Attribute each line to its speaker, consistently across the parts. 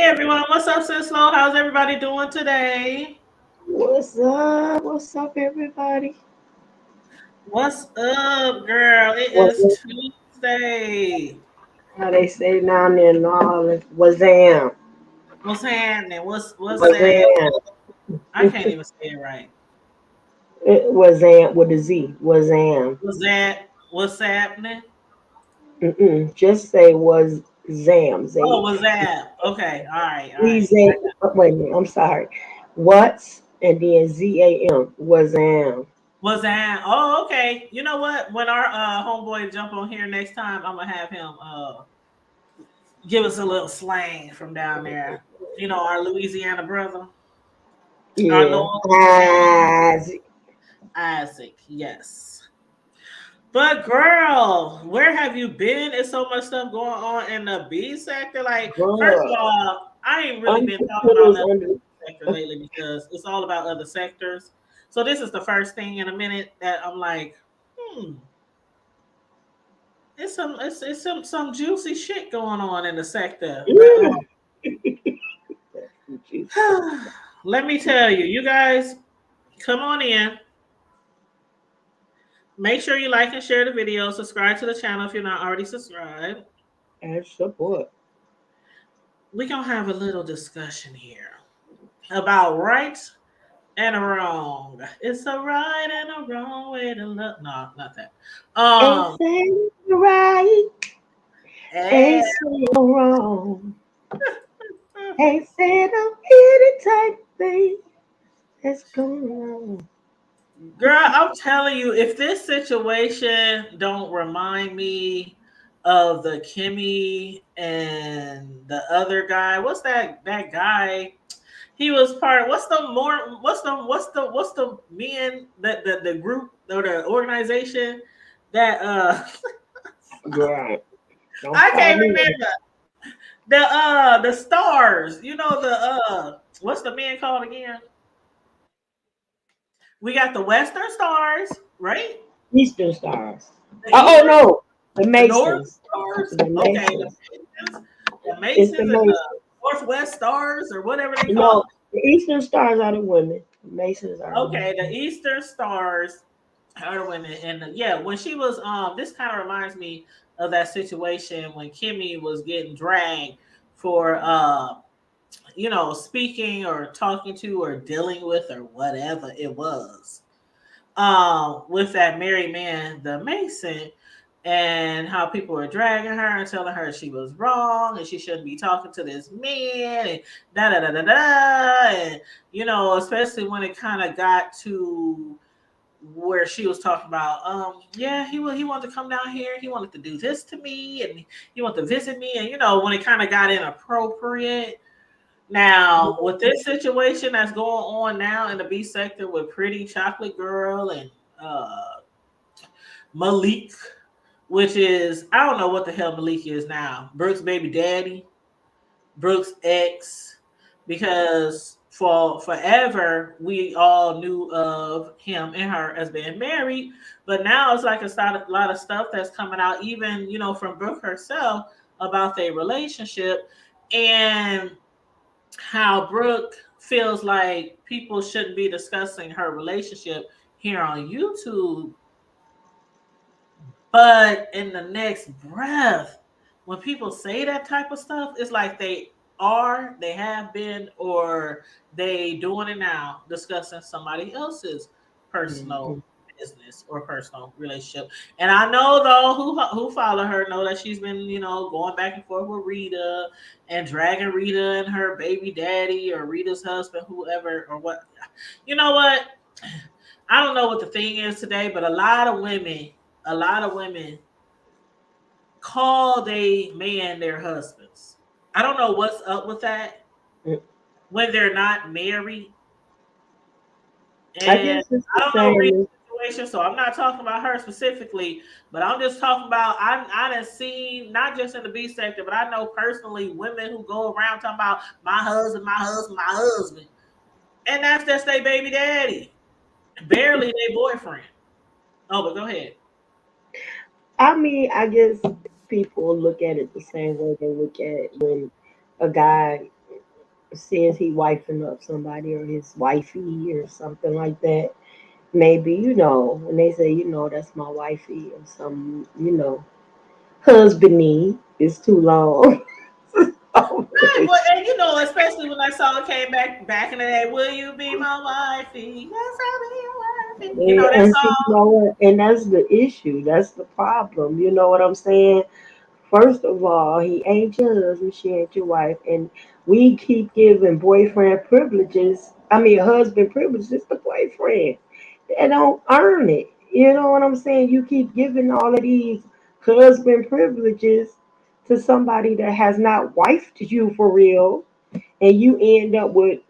Speaker 1: everyone, what's up, Sis Slow? How's everybody doing today?
Speaker 2: What's up? What's up, everybody?
Speaker 1: What's up, girl? It
Speaker 2: What,
Speaker 1: is Tuesday.
Speaker 2: how they say down there in New Orleans? Wazam.
Speaker 1: What's happening? What's that?
Speaker 2: Wazam.
Speaker 1: I can't even say it right.
Speaker 2: Wazam with a Z. Wazam.
Speaker 1: What's happening?
Speaker 2: Just say was Zam.
Speaker 1: Oh,
Speaker 2: Z.
Speaker 1: what's that? Okay, all right.
Speaker 2: Z. Wait a minute. I'm sorry. What's and then ZAM. Wazam.
Speaker 1: What's that? Oh, okay. You know what? When our homeboy jump on here next time, I'm gonna have him give us a little slang from down there. You know, our Louisiana brother, our
Speaker 2: Yeah.
Speaker 1: loyal Louisiana
Speaker 2: Ah,
Speaker 1: Isaac. Yes. But girl, where have you been? There's so much stuff going on in the B sector. Like, first of
Speaker 2: girl.
Speaker 1: all, I ain't really been talking about
Speaker 2: Entrepreneurs
Speaker 1: nothing
Speaker 2: under.
Speaker 1: in the sector lately because it's all about other sectors. So this is the first thing in a minute that I'm like, hmm, it's some juicy shit going on in the sector. But let me tell you, you guys come on in. Make sure you like and share the video. Subscribe to the channel if you're not already subscribed.
Speaker 2: And support.
Speaker 1: We're gonna have a little discussion here about right and wrong. It's a right and a wrong way to look. No, not that.
Speaker 2: Ain't
Speaker 1: Um,
Speaker 2: saying right.
Speaker 1: and
Speaker 2: Ain't saying wrong. Ain't saying no any type of thing that's going on.
Speaker 1: girl, I'm telling you, if this situation don't remind me of the Kimmy and the other guy, what's that guy? He was part. What's the more? What's the men that the group or the organization that
Speaker 2: Right. Don't
Speaker 1: I
Speaker 2: call
Speaker 1: can't
Speaker 2: me.
Speaker 1: remember the stars. You know the what's the men called again? We got the Western Stars, right?
Speaker 2: Eastern Stars.
Speaker 1: The
Speaker 2: Oh,
Speaker 1: Eastern,
Speaker 2: no. The
Speaker 1: the North
Speaker 2: Masons.
Speaker 1: Stars.
Speaker 2: The
Speaker 1: Okay,
Speaker 2: Masons.
Speaker 1: The
Speaker 2: It's the
Speaker 1: Masons and the
Speaker 2: Masons.
Speaker 1: Northwest Stars or whatever they call
Speaker 2: No,
Speaker 1: it.
Speaker 2: the Eastern Stars are the women. The Masons are the
Speaker 1: Okay,
Speaker 2: men.
Speaker 1: the Eastern Stars her women and yeah, when she was this kind of reminds me of that situation when Kimmy was getting dragged for speaking or talking to or dealing with or whatever it was with that married man, the Mason, and how people were dragging her and telling her she was wrong and she shouldn't be talking to this man and da da da da da, and especially when it kind of got to where she was talking about, yeah, he wanted to come down here, he wanted to do this to me, and he wanted to visit me, and when it kind of got inappropriate. Now, with this situation that's going on now in the B sector with Pretty Chocolate Girl and uh, Malik, which is I don't know what the hell Malik is now, Brooks' baby daddy, Brooks' ex, because for forever we all knew of him and her as being married, but now it's like a lot of stuff that's coming out, even from Brooke herself about their relationship and how Brooke feels like people shouldn't be discussing her relationship here on YouTube, but in the next breath, when people say that type of stuff, it's like they have been, or they doing it now, discussing somebody else's personal
Speaker 2: Mhm.
Speaker 1: business or personal relationship. And I know though, who follow her know that she's been, going back and forth with Rita and dragging Rita and her baby daddy or Rita's husband, whoever or what. You know what? I don't know what the thing is today, but a lot of women call they man their husbands. I don't know what's up with that when they're not married.
Speaker 2: I
Speaker 1: And
Speaker 2: guess it's
Speaker 1: I
Speaker 2: the
Speaker 1: don't know Rita's
Speaker 2: same.
Speaker 1: situation, so I'm not talking about her specifically, but I'm just talking about I done seen not just in the B sector, but I know personally women who go around talking about my husband, my husband, my husband. And that's just their baby daddy. Barely their boyfriend. Oh, but go ahead.
Speaker 2: I mean, I guess people look at it the same way they look at when a guy says he wifing up somebody or his wifey or something like that. Maybe, when they say, that's my wifey or some, husbandy is too long.
Speaker 1: Right, well, and especially when that song came back in the day, "Will you be my wifey? Yes, I'll be your wifey." You know that
Speaker 2: And see,
Speaker 1: song.
Speaker 2: and that's the issue. That's the problem. You know what I'm saying? First of all, he ain't your husband, she ain't your wife, and we keep giving boyfriend privileges. I mean, husband privileges to boyfriend. They don't earn it. You know what I'm saying? You keep giving all of these husband privileges to somebody that has not wifed you for real, and you end up with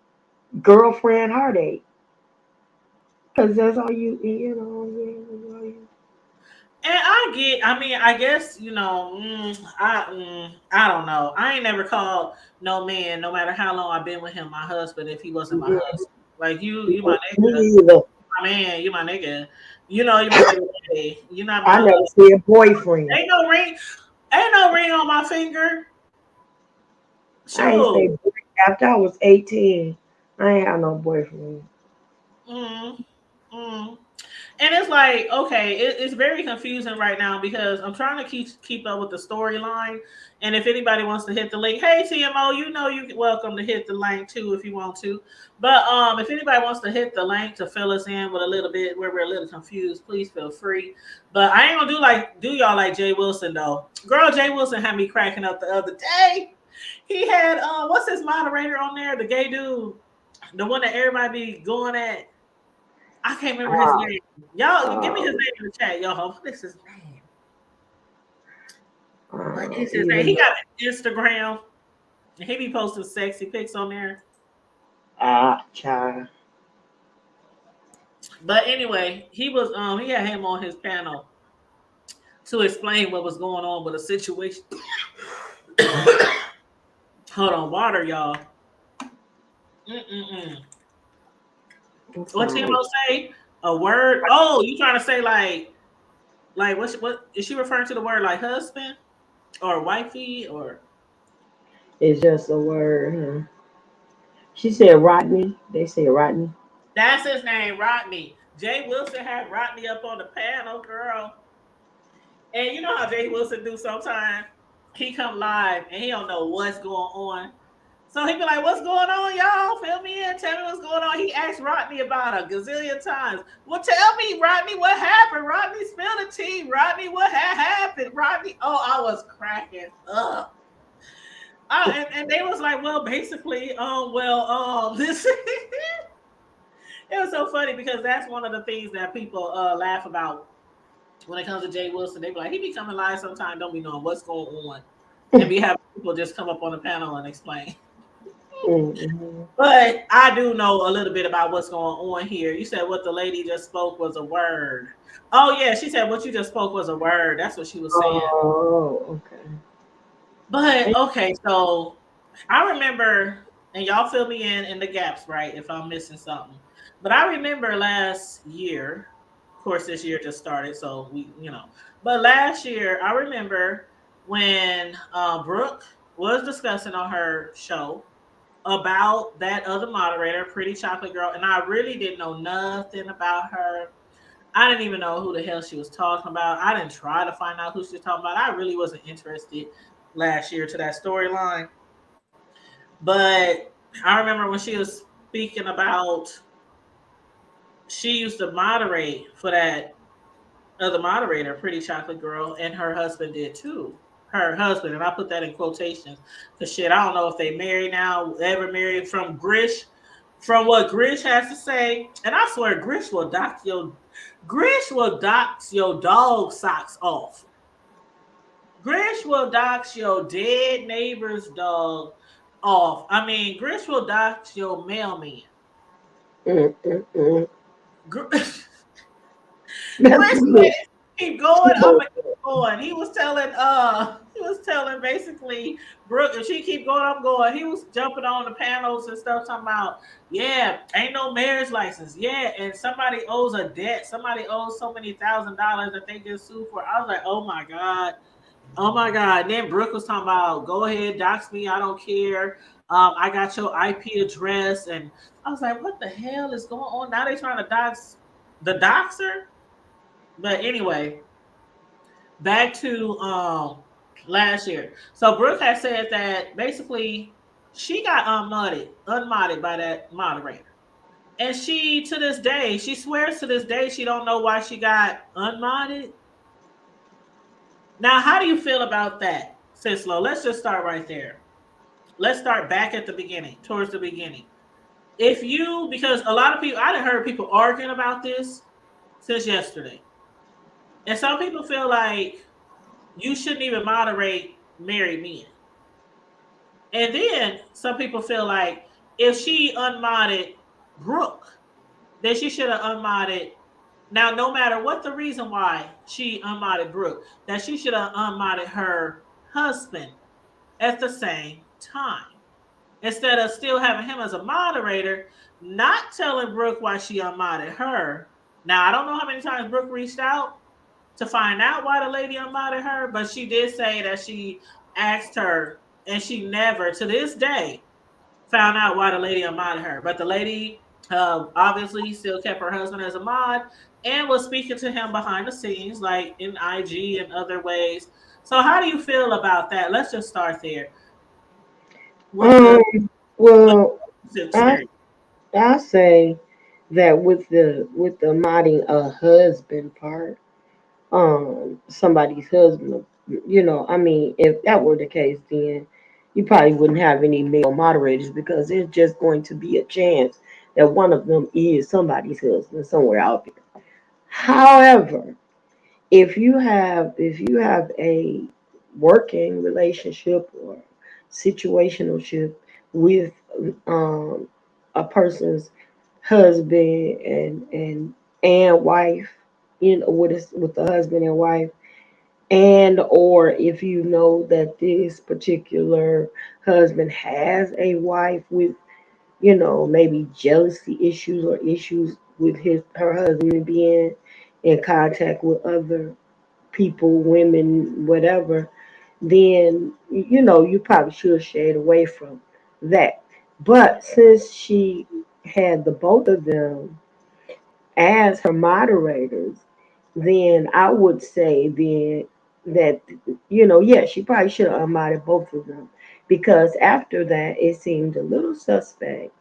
Speaker 2: girlfriend heartache. Cause that's all
Speaker 1: And I mean, I guess I don't know. I ain't never called no man, no matter how long I've been with him, my husband if he wasn't my
Speaker 2: you.
Speaker 1: husband. Like you my
Speaker 2: Me
Speaker 1: nigga,
Speaker 2: either.
Speaker 1: my man, you my nigga. You my baby daddy. You not my
Speaker 2: I never
Speaker 1: husband.
Speaker 2: see a boyfriend.
Speaker 1: Ain't no ring, ain't no ring on my finger.
Speaker 2: I ain't say
Speaker 1: Sure.
Speaker 2: boy after I was 18. I ain't had no boyfriend.
Speaker 1: Mm, mm. And it's like, okay, it's very confusing right now because I'm trying to keep up with the storyline. And if anybody wants to hit the link, hey TMO, you're welcome to hit the link too if you want to. But if anybody wants to hit the link to fill us in with a little bit where we're a little confused, please feel free. But I ain't gonna do y'all like Jay Wilson though. Girl, Jay Wilson had me cracking up the other day. He had what's his moderator on there? The gay dude, the one that everybody be going at. I can't remember his
Speaker 2: Uh,
Speaker 1: name. Y'all, give me his
Speaker 2: um,
Speaker 1: name in the chat, y'all. What is his name?
Speaker 2: I
Speaker 1: What
Speaker 2: don't
Speaker 1: is his name?
Speaker 2: even
Speaker 1: He
Speaker 2: know.
Speaker 1: got an Instagram. And he be posting sexy pics on there.
Speaker 2: Child.
Speaker 1: But anyway, he had him on his panel to explain what was going on with the situation. Hold on, water, y'all. Mm-mm-mm.
Speaker 2: I'm
Speaker 1: What
Speaker 2: sorry.
Speaker 1: Timo say? A word? Oh, you trying to say like what is she referring to the word like husband or wifey or
Speaker 2: It's just a word. Huh? She said Rodney. They say Rodney.
Speaker 1: that's his name, Rodney. Jay Wilson had Rodney up on the panel, girl. And you know how Jay Wilson do sometimes? He come live and he don't know what's going on. So he be like, "What's going on, y'all? Fill me in. Tell me what's going on." He asked Rodney about a gazillion times. Well, tell me, Rodney, what happened? Rodney, spill the tea. Rodney, what happened? Rodney, oh, I was cracking up. And they was like, well, basically, this. It was so funny because that's one of the things that people laugh about when it comes to Jay Wilson. They be like, he be coming live sometimes, don't be knowing what's going on, and be having people just come up on the panel and explain.
Speaker 2: Mm-hmm.
Speaker 1: But I do know a little bit about what's going on here. You said what the lady just spoke was a word. Oh yeah, she said what you just spoke was a word. That's what she was saying.
Speaker 2: Oh, okay.
Speaker 1: But okay, so I remember, and y'all fill me in the gaps, right? If I'm missing something. But I remember last year, of course, this year just started, so But last year, I remember when Brooke was discussing on her show about that other moderator, Pretty Chocolate Girl, and I really didn't know nothing about her. I didn't even know who the hell she was talking about. I didn't try to find out who she was talking about. I really wasn't interested last year to that storyline. But I remember when she was speaking about she used to moderate for that other moderator, Pretty Chocolate Girl, and her husband did too. Her husband, and I put that in quotations because shit, I don't know if they married now, ever married from Grish, from what Grish has to say. And I swear Grish will dox your dog socks off. Grish will dox your dead neighbor's dog off. I mean, Grish will dox your mailman.
Speaker 2: Mm-mm-mm.
Speaker 1: Grish
Speaker 2: That's too
Speaker 1: said,
Speaker 2: much.
Speaker 1: keep going.
Speaker 2: Too
Speaker 1: I'm gonna
Speaker 2: much.
Speaker 1: keep going. He was telling basically Brooke, if she keep going, I'm going. He was jumping on the panels and stuff, talking about, yeah, ain't no marriage license. Yeah, and somebody owes a debt. Somebody owes so many $1,000 that they get sued for. I was like, oh my God. Oh my God. Then Brooke was talking about go ahead, dox me, I don't care. I got your IP address. And I was like, what the hell is going on? Now they trying to dox the doxer? But anyway, back to last year. So Brooke had said that basically she got unmodded by that moderator. And she to this day, she swears to this day she don't know why she got unmodded. Now, how do you feel about that, Sislo? Let's just start right there. Let's start back at the beginning, towards the beginning. If you, because a lot of people, I done heard people arguing about this since yesterday, and some people feel like you shouldn't even moderate married men, and then some people feel like if she unmodded Brooke, then she should have unmodded. Now, no matter what the reason why she unmodded Brooke, that she should have unmodded her husband at the same time. Instead of still having him as a moderator, not telling Brooke why she unmodded her. Now, I don't know how many times Brooke reached out to find out why the lady unmodded her, but she did say that she asked her, and she never, to this day, found out why the lady unmodded her. But the lady obviously still kept her husband as a mod and was speaking to him behind the scenes, like in IG and other ways. So, how do you feel about that? Let's just start there with
Speaker 2: Um,
Speaker 1: the
Speaker 2: well, I
Speaker 1: scenario.
Speaker 2: I say that with the modding a husband part, somebody's husband, I mean, if that were the case, then you probably wouldn't have any male moderators because there's just going to be a chance that one of them is somebody's husband somewhere out there. However, if you have a working relationship or situationship with um, a person's husband and wife, with the husband and wife, and or if you know that this particular husband has a wife with maybe jealousy issues or issues with his her husband being in contact with other people, women, whatever, then you probably should shade away from that. But since she had the both of them as her moderators, then I would say then that yeah, she probably should have unmodded both of them because after that it seemed a little suspect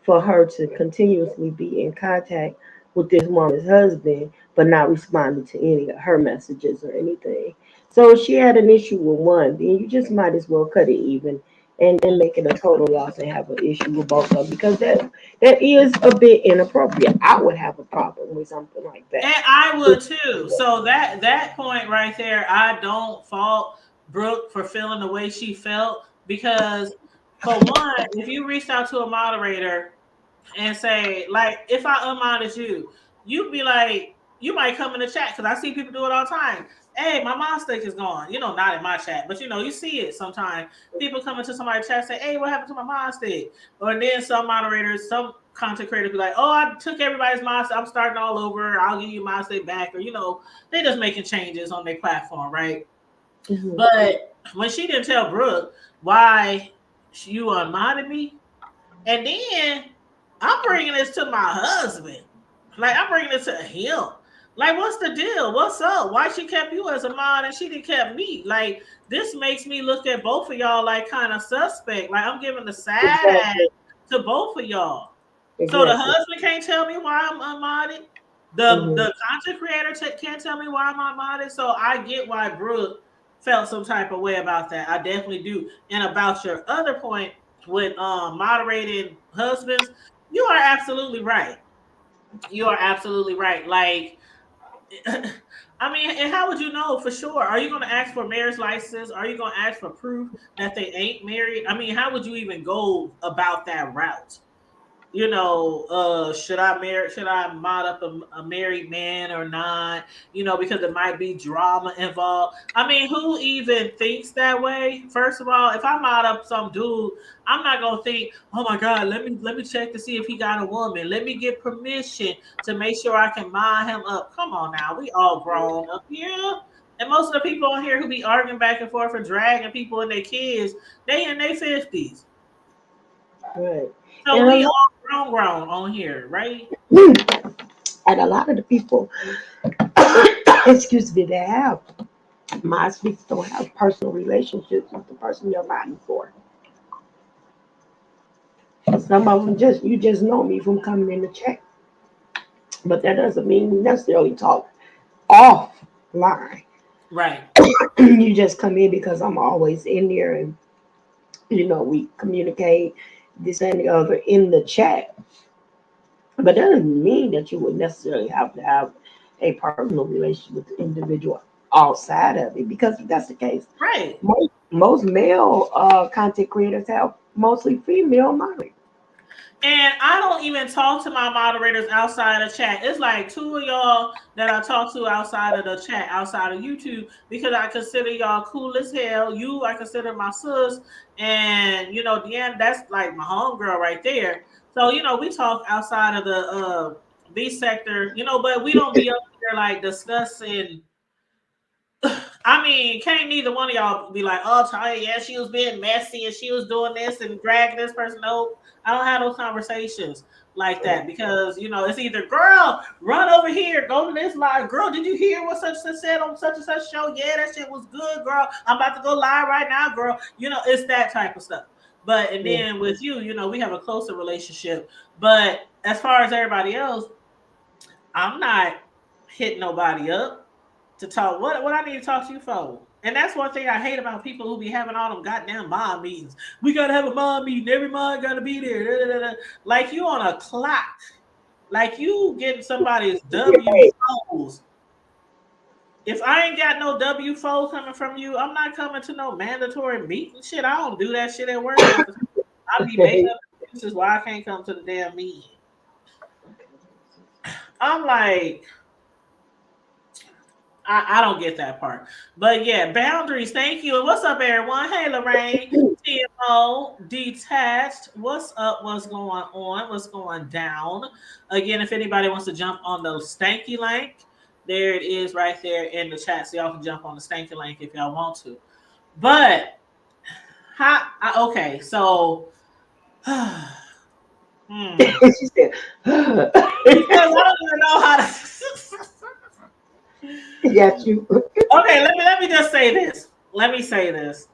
Speaker 2: for her to continuously be in contact with this woman's husband, but not responding to any of her messages or anything. So if she had an issue with one, then you just might as well cut it even and make it a total loss and have an issue with both of them because that is a bit inappropriate. I would have a problem with something like that.
Speaker 1: And I would too. So that point right there, I don't fault Brooke for feeling the way she felt because for one, if you reached out to a moderator and say, like, if I unmonitor you, you'd be like, you might come in the chat because I see people do it all the time. Hey, my mom stick is gone. Not in my chat, but you see it sometimes. People come into somebody's chat and say, hey, what happened to my mom stick? Or then some moderators, some content creators be like, oh, I took everybody's mom stick. I'm starting all over. I'll give you my stick back. Or, they just making changes on their platform, right?
Speaker 2: Mhm.
Speaker 1: But when she didn't tell Brooke why you unmodded me, and then I'm bringing this to my husband. Like, I'm bringing it to him. Like, what's the deal? What's up? Why she kept you as a mod and she didn't kept me? Like, this makes me look at both of y'all like kind of suspect. Like, I'm giving the side eye
Speaker 2: Exactly.
Speaker 1: to both of y'all. So the
Speaker 2: Exactly.
Speaker 1: husband can't tell me why I'm unmodded. The
Speaker 2: Hmm.
Speaker 1: the content creator can't tell me why I'm unmodded. So I get why Brooke felt some type of way about that. I definitely do. And about your other point with moderated husbands, you are absolutely right. You are absolutely right. Like, I mean, and how would you know for sure? Are you going to ask for marriage license? Are you going to ask for proof that they ain't married? I mean, how would you even go about that route? Should I mod up a married man or not? Because there might be drama involved. I mean, who even thinks that way? First of all, if I mod up some dude, I'm not gonna think, oh my God, let me check to see if he got a woman. Let me get permission to make sure I can mod him up. Come on now, we all grown up here. And most of the people on here who be arguing back and forth and dragging people and their kids, they in their 50s.
Speaker 2: Right.
Speaker 1: So
Speaker 2: And a
Speaker 1: we
Speaker 2: lot,
Speaker 1: all grown on here, right?
Speaker 2: and a lot of the people, excuse me, that have my speaks don't have personal relationships with the person they're fighting for. Some of them just you just know me from coming in the chat, but that doesn't mean we necessarily talk offline.
Speaker 1: Right.
Speaker 2: You just come in because I'm always in there, and we communicate this and the other in the chat. But that doesn't mean that you would necessarily have to have a personal relationship with the individual outside of it. Because if that's the case,
Speaker 1: Right.
Speaker 2: most male content creators have mostly female minds.
Speaker 1: And I don't even talk to my moderators outside of chat. It's like two of y'all that I talk to outside of the chat, outside of YouTube, because I consider y'all cool as hell. You, I consider my sis, and Deanna, that's like my homegirl right there. So we talk outside of the B sector, but we don't be up here like discussing. I mean, can't neither one of y'all be like, oh, Tanya, yeah, she was being messy and she was doing this and dragging this person. Nope. I don't have those conversations like that because, it's either, girl, run over here, go to this live. Girl, did you hear what such and such said on such and such show? Yeah, that shit was good, girl. I'm about to go live right now, girl. It's that type of stuff. But, and
Speaker 2: Yeah.
Speaker 1: then with you, we have a closer relationship. But as far as everybody else, I'm not hitting nobody up to talk. What I need to talk to you for? And that's one thing I hate about people who be having all them goddamn mob meetings. We gotta have a mob meeting. Every mob gotta be there. Da, da, da, da. Like you on a clock. Like you getting somebody's W foes. If I ain't got no W foe coming from you, I'm not coming to no mandatory meeting. Shit, I don't do that shit at work half the time. I be making up excuses why I can't come to the damn meeting. I'm like, I don't get that part. But yeah, boundaries. Thank you. And what's up, everyone? Hey, Lorraine, TMO, Detached. What's up? What's going on? What's going down? Again, if anybody wants to jump on the stanky link, there it is right there in the chat. So y'all can jump on the stanky link if y'all want to. But, okay, so,
Speaker 2: She said,
Speaker 1: because I don't even know how to.
Speaker 2: "Yes, you."
Speaker 1: Okay, let me just say this. Let me say this.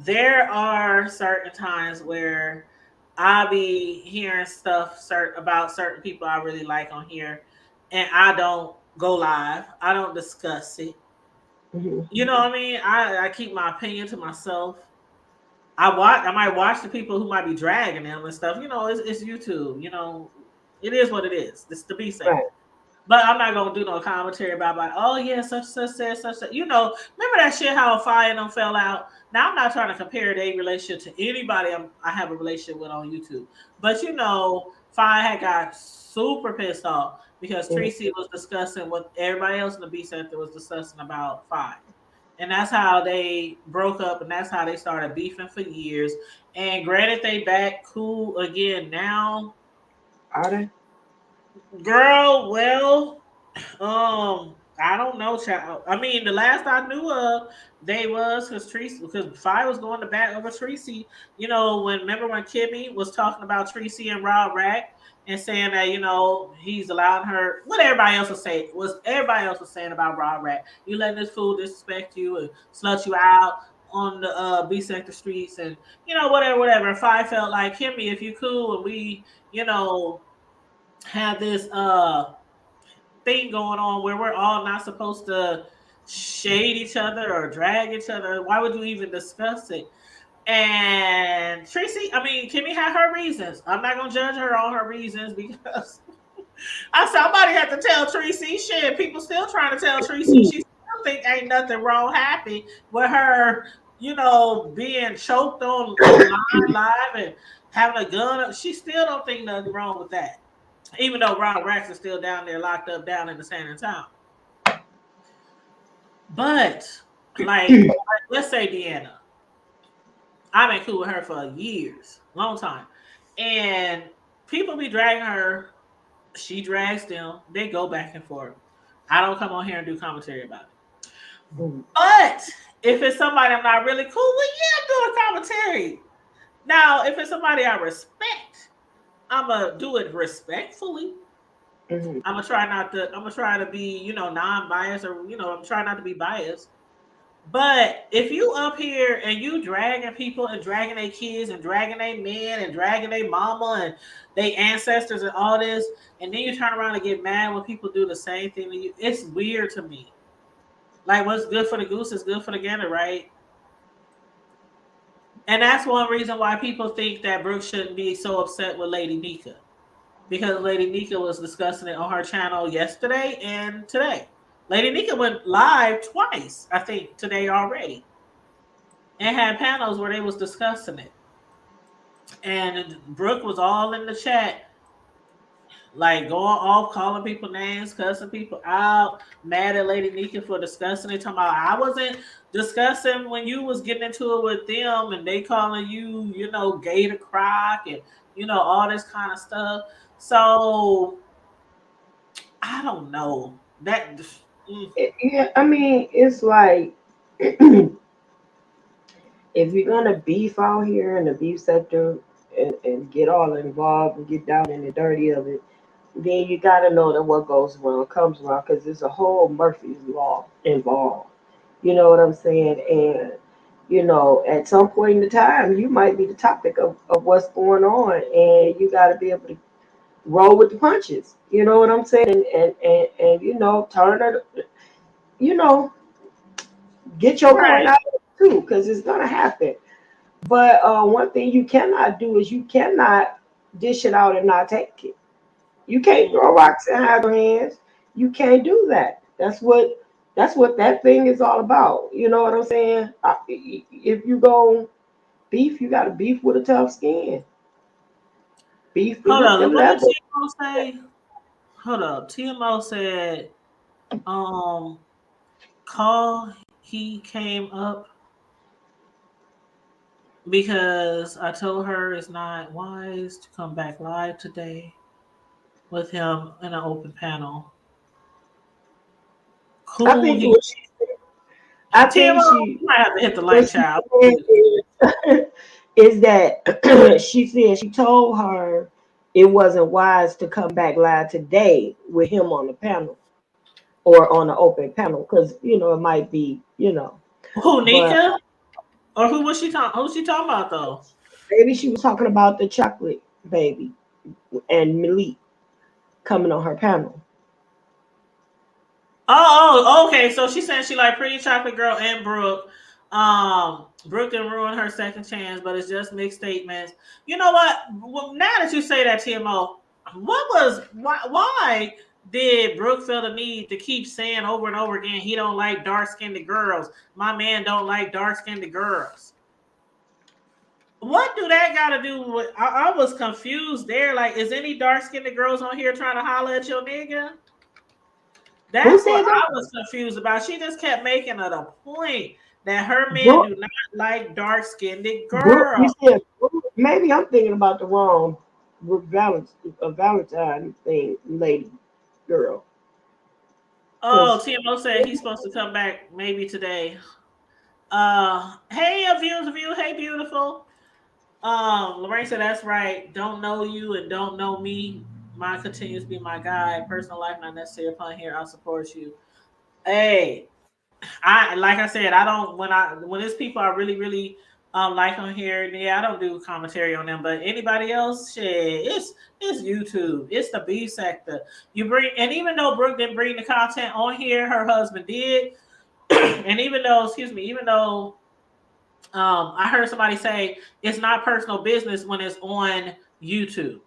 Speaker 1: There are certain times where I'll be hearing stuff about certain people I really like on here, and I don't go live. I don't discuss it.
Speaker 2: Mhm.
Speaker 1: You know what I mean? I keep my opinion to myself. I might watch the people who might be dragging them and stuff. It's YouTube. It is what it is. It's the B
Speaker 2: Right.
Speaker 1: sector. But I'm not gonna do no commentary about like, oh yeah, such such said such such. Remember that shit how Fire and them fell out. Now I'm not trying to compare their relationship to anybody I have a relationship with on YouTube. But Fire had got super pissed off because
Speaker 2: Mhm.
Speaker 1: Tracy was discussing what everybody else in the B Center was discussing about Fire. And that's how they broke up, and that's how they started beefing for years. And granted, they back cool again now.
Speaker 2: Are they?
Speaker 1: Girl, well, I don't know, child. I mean, the last I knew of, they was because Fi was going to bat over Tracy. Remember when Kimmy was talking about Tracy and Rob Rack and saying that he's allowing her. What everybody else was saying was everybody else was saying about Rob Rack. You letting this fool disrespect you and slut you out on the B sector streets and whatever, whatever. And Fi felt like Kimmy, if you cool and we have this thing going on where we're all not supposed to shade each other or drag each other. Why would you even discuss it? And Kimmy had her reasons. I'm not gonna judge her on her reasons because somebody had to tell Tracy shit. People still trying to tell Tracy she still think ain't nothing wrong happy with her, being choked online live and having a gun. She still don't think nothing wrong with that. Even though Ron Rax is still down there locked up down in the San Antonio. But let's say Deanna. I've been cool with her for years, long time. And people be dragging her, she drags them, they go back and forth. I don't come on here and do commentary about it.
Speaker 2: Mm-hmm.
Speaker 1: But if it's somebody I'm not really cool with, yeah, I'm doing commentary. Now, if it's somebody I respect, I'm gonna do it respectfully.
Speaker 2: Mm-hmm.
Speaker 1: I'm gonna try not to. I'm gonna try to be, non-biased, or I'm trying not to be biased. But if you up here and you dragging people and dragging their kids and dragging their men and dragging their mama and their ancestors and all this, and then you turn around and get mad when people do the same thing to you, it's weird to me. Like, what's good for the goose is good for the gander, right? And that's one reason why people think that Brooke shouldn't be so upset with Lady Nika, because Lady Nika was discussing it on her channel yesterday and today. Lady Nika went live twice, I think, today already, and had panels where they was discussing it. And Brooke was all in the chat, like going off, calling people names, cussing people out, mad at Lady Nika for discussing it. Talking about, I wasn't discussing when you was getting into it with them, and they calling you, gay to croc, and all this kind of stuff. So I don't know that. Mm,
Speaker 2: Yeah, I mean, it's like if you're gonna beef out here in the beef sector and get all involved and get down in the dirty of it, then you gotta know that what goes around comes around because there's a whole Murphy's law involved. You know what I'm saying? And at some point in time, you might be the topic of what's going on, and you got to be able to roll with the punches. You know what I'm saying? And turn it. You know, get your point
Speaker 1: right.
Speaker 2: out too, because it's gonna happen. But one thing you cannot do is you cannot dish it out and not take it. You can't
Speaker 1: Mm.
Speaker 2: throw rocks and hide your hands. You can't do that. That's what that thing is all about. You know what I'm saying? If you go beef, you got to beef with a tough skin. Beef
Speaker 1: Hold
Speaker 2: with
Speaker 1: on.
Speaker 2: them
Speaker 1: What did
Speaker 2: level.
Speaker 1: TMO say? Hold up. TMO said, um, call he came up because I told her it's not wise to come back live today with him in an open panel.
Speaker 2: I
Speaker 1: Cool.
Speaker 2: think what she, I think
Speaker 1: TMO,
Speaker 2: she,
Speaker 1: you might have to hit the
Speaker 2: what
Speaker 1: like
Speaker 2: she
Speaker 1: child.
Speaker 2: said is that she said she told her it wasn't wise to come back live today with him on the panel or on the open panel because it might be
Speaker 1: Who,
Speaker 2: but
Speaker 1: Nika? Or who was she talking? Who's she talking about though?
Speaker 2: maybe she was talking about the chocolate baby and Malik coming on her panel.
Speaker 1: Okay. So she's saying she like Pretty Chocolate Girl and Brooke. Brooke didn't ruin her second chance, but it's just mixed statements. You know what? Well, now that you say that, TMO, why did Brooke feel the need to keep saying over and over again he don't like dark skinned girls? My man don't like dark skinned girls. What do that got to do with? I was confused there. Like, is any dark skinned girls on here trying to holler at your nigga?
Speaker 2: Who
Speaker 1: That's what
Speaker 2: said that?
Speaker 1: I was confused about. She just kept making it a point that her men
Speaker 2: Brooke,
Speaker 1: do not like dark skinned
Speaker 2: Brooke, you
Speaker 1: girls.
Speaker 2: said Brooke. Maybe I'm thinking about the wrong Brooke Valentine thing, lady, girl.
Speaker 1: Oh,
Speaker 2: Because
Speaker 1: TMO said he's supposed to come back maybe today. Hey, a view. Hey, beautiful. Lorraine said that's right. Don't know you and don't know me. Mine continues to be my guide. Personal life not necessary upon here. I'll support you. Hey, I like I said, I don't when it's people I really like on here. Yeah, I don't do commentary on them. But anybody else, shit, it's YouTube. It's the B sector. You bring, and even though Brooke didn't bring the content on here, her husband did. And even though, excuse me, even though I heard somebody say it's not personal business when it's on YouTube.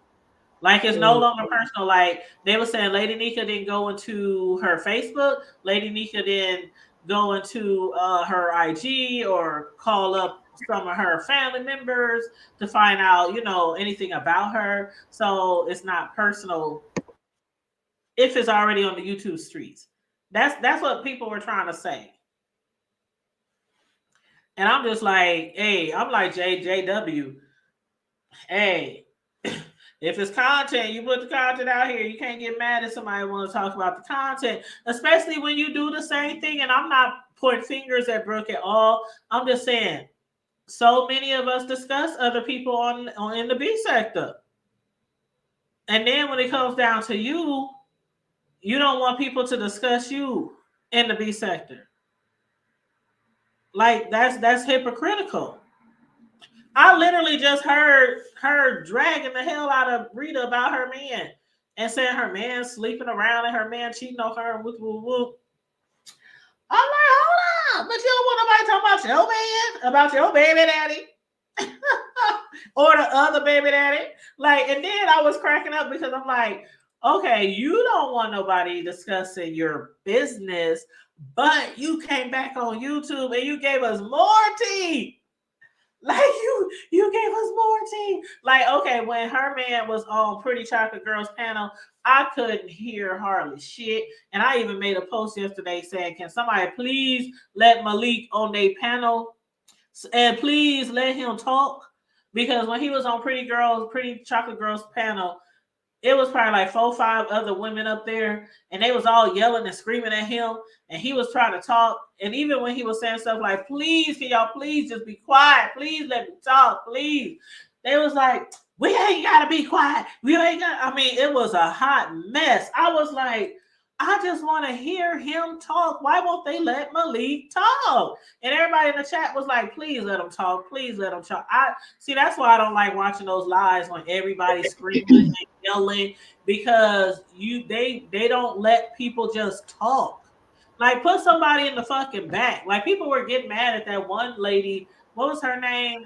Speaker 1: Like, it's no
Speaker 2: mm,
Speaker 1: longer personal. Like, they were saying Lady Nika didn't go into her Facebook. Lady Nika didn't go into her IG or call up some of her family members to find out, anything about her. So it's not personal if it's already on the YouTube streets. That's what people were trying to say. And I'm just like, hey, I'm like JW. Hey, If it's content, you put the content out here. You can't get mad if somebody want to talk about the content, especially when you do the same thing. And I'm not pointing fingers at Brooke at all. I'm just saying, so many of us discuss other people on in the B sector, and then when it comes down to you, you don't want people to discuss you in the B sector. Like that's hypocritical. I literally just heard her dragging the hell out of Rita about her man and saying her man sleeping around and her man cheating on her and whoop whoop whoop. I'm like, hold on, but you don't want nobody talking about your baby daddy, or the other baby daddy. Like, and then I was cracking up because I'm like, okay, you don't want nobody discussing your business, but you came back on YouTube and you gave us more tea. Like you gave us more tea. Like, okay, when her man was on Pretty Chocolate Girls panel, I couldn't hear hardly shit. And I even made a post yesterday saying, can somebody please let Malik on their panel and please let him talk? Because when he was on Pretty Chocolate Girls panel, it was probably like 4 or 5 other women up there, and they was all yelling and screaming at him, and he was trying to talk. And even when he was saying stuff like, please, can y'all please just be quiet, please let me talk, please, they was like, we ain't gotta be quiet, we ain't got. I mean, it was a hot mess. I was like, I just want to hear him talk. Why won't they let Malik talk? And everybody in the chat was like, please let him talk, please let him talk. I see, that's why I don't like watching those lives when everybody's screaming and yelling, because they don't let people just talk. Like, put somebody in the fucking back. Like, people were getting mad at that one lady. What was her name?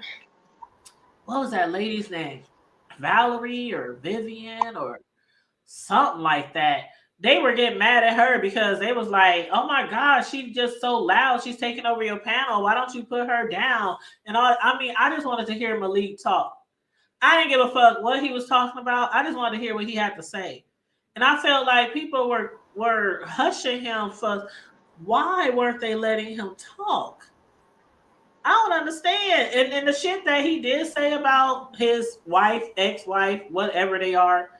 Speaker 1: What was that lady's name? Valerie or Vivian or something like that. They were getting mad at her because they was like, "Oh my God, she's just so loud. She's taking over your panel. Why don't you put her down?" And all. I mean, I just wanted to hear Malik talk. I didn't give a fuck what he was talking about. I just wanted to hear what he had to say. And I felt like people were hushing him for, why weren't they letting him talk? I don't understand. And the shit that he did say about his wife, ex-wife, whatever they are,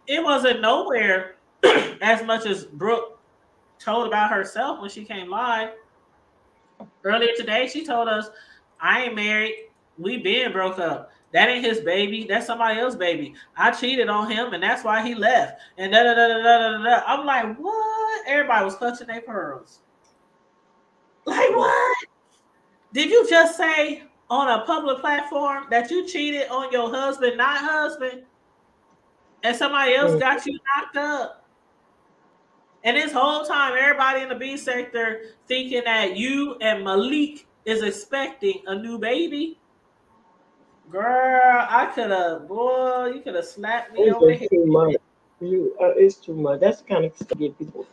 Speaker 1: it wasn't nowhere as much as Brooke told about herself when she came live. Earlier today, she told us, I ain't married. We been broke up. That ain't his baby. That's somebody else's baby. I cheated on him, and that's why he left. And da da da da da da da. I'm like, what? Everybody was clutching their pearls. Like, what? Did you just say on a public platform that you cheated on your husband, not husband, and somebody else got you knocked up? And this whole time, everybody in the B sector thinking that you and Malik is expecting a new baby. Girl, I could have, boy, you could have slapped me
Speaker 2: It's
Speaker 1: on the
Speaker 2: just
Speaker 1: head.
Speaker 2: too much. It's too much. That's the kind of stuff get people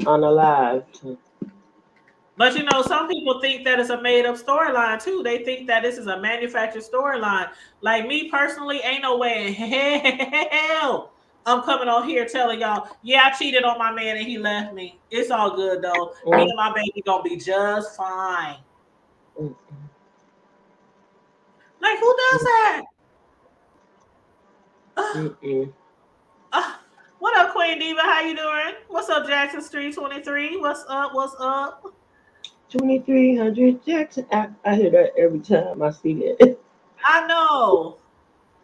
Speaker 2: unalive.
Speaker 1: But you know, some people think that it's a made up storyline too. They think that this is a manufactured storyline. Like me personally, ain't no way in hell I'm coming on here telling y'all, yeah, I cheated on my man and he left me. It's all good though. Me and my baby gonna be just fine.
Speaker 2: Mm,
Speaker 1: Like, who does
Speaker 2: mm,
Speaker 1: that?
Speaker 2: mm, mm.
Speaker 1: Uh, what up, Queen Diva? How you doing? What's up, Jackson Street 23? What's up? What's up?
Speaker 2: 2300 Jackson. I hear that every time I see that.
Speaker 1: I know.